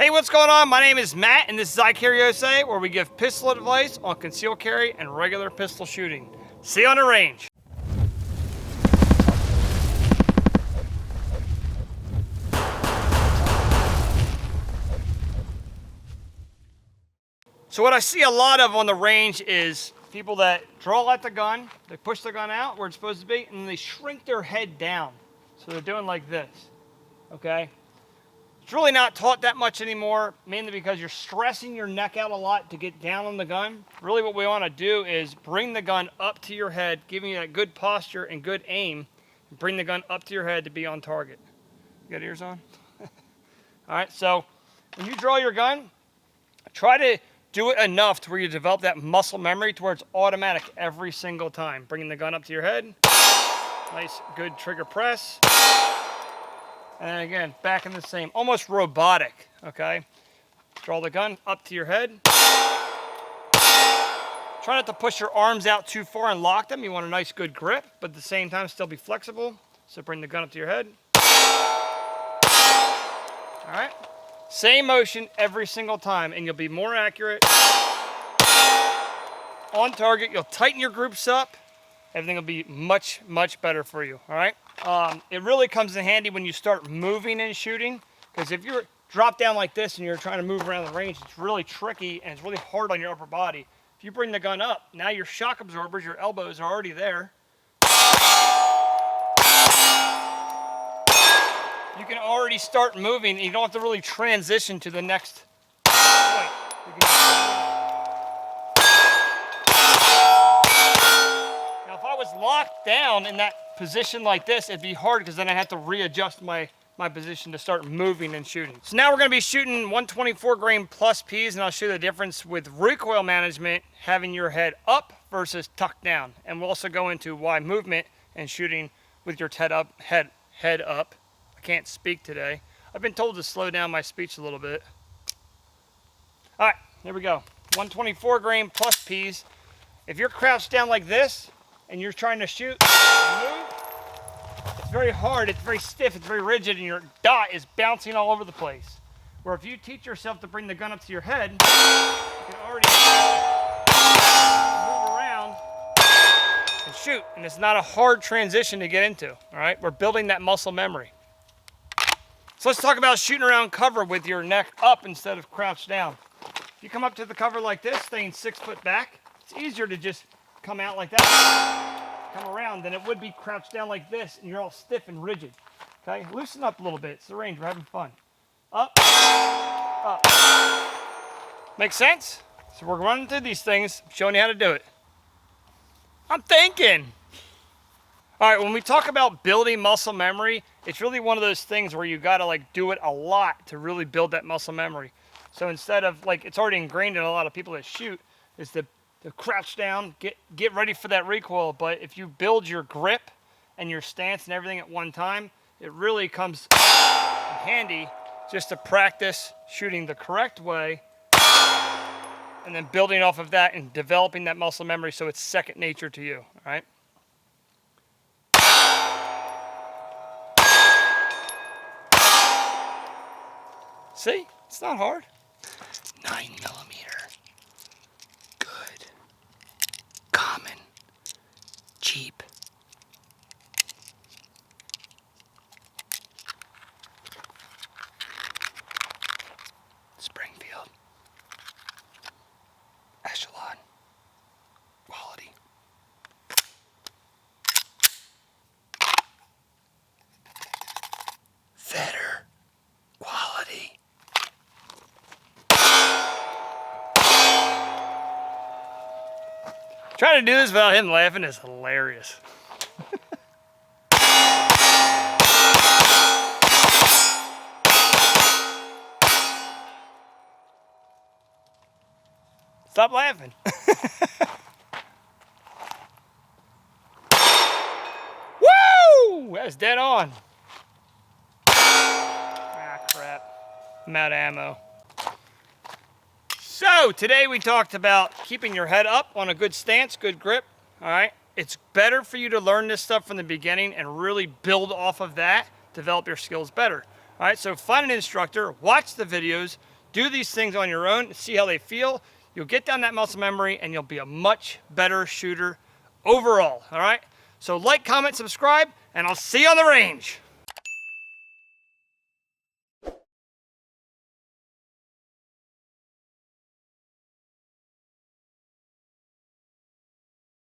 Hey, what's going on? My name is Matt, and this is Icarryusa, where we give pistol advice on concealed carry and regular pistol shooting. See you on the range. So what I see a lot of on the range is people that draw at the gun, they push the gun out where it's supposed to be, and they shrink their head down. So they're doing like this, okay? It's really not taught that much anymore, mainly because you're stressing your neck out a lot to get down on the gun. Really what we want to do is bring the gun up to your head, giving you that good posture and good aim, and bring the gun up to your head to be on target. You got ears on? All right, so when you draw your gun, try to do it enough to where you develop that muscle memory to where it's automatic every single time. Bringing the gun up to your head, nice good trigger press. And then again, back in the same, almost robotic, okay? Draw the gun up to your head. Try not to push your arms out too far and lock them. You want a nice good grip, but at the same time still be flexible. So bring the gun up to your head. All right? Same motion every single time, and you'll be more accurate. On target, you'll tighten your groups up. Everything will be much, much better for you, all right? It really comes in handy when you start moving and shooting, because if you're dropped down like this and you're trying to move around the range, it's really tricky and it's really hard on your upper body. If you bring the gun up, now your shock absorbers, your elbows are already there. You can already start moving and you don't have to really transition to the next point. Now if I was locked down in that position like this, it'd be hard because then I have to readjust my position to start moving and shooting. So now we're going to be shooting 124 grain plus Ps, and I'll show you the difference with recoil management, having your head up versus tucked down. And we'll also go into why movement and shooting with your head up. I can't speak today. I've been told to slow down my speech a little bit. All right, here we go. 124 grain plus Ps. If you're crouched down like this and you're trying to shoot, move, it's very hard, it's very stiff, it's very rigid, and your dot is bouncing all over the place. Where if you teach yourself to bring the gun up to your head, you can already move around and shoot, and it's not a hard transition to get into, all right? We're building that muscle memory. So let's talk about shooting around cover with your neck up instead of crouched down. If you come up to the cover like this, staying 6 foot back, it's easier to just come out like that, come around, than it would be crouched down like this and you're all stiff and rigid. Okay, loosen up a little bit. It's the range, we're having fun. Up, up. Make sense? So we're running through these things, showing you how to do it. I'm thinking. All right, when we talk about building muscle memory, it's really one of those things where you gotta like do it a lot to really build that muscle memory. So instead of like, it's already ingrained in a lot of people that shoot, is to crouch down, get ready for that recoil. But if you build your grip and your stance and everything at one time, it really comes in handy just to practice shooting the correct way and then building off of that and developing that muscle memory so it's second nature to you, all right? See, it's not hard. 9mm. Good. Common. Cheap. Springfield. Echelon. Quality. Better. Quality. Trying to do this without him laughing is hilarious. Stop laughing. Woo! That's dead on. Ah, crap. I'm out of ammo. So today we talked about keeping your head up on a good stance, good grip, all right? It's better for you to learn this stuff from the beginning and really build off of that, develop your skills better. All right, so find an instructor, watch the videos, do these things on your own, see how they feel. You'll get down that muscle memory and you'll be a much better shooter overall, all right? So like, comment, subscribe, and I'll see you on the range.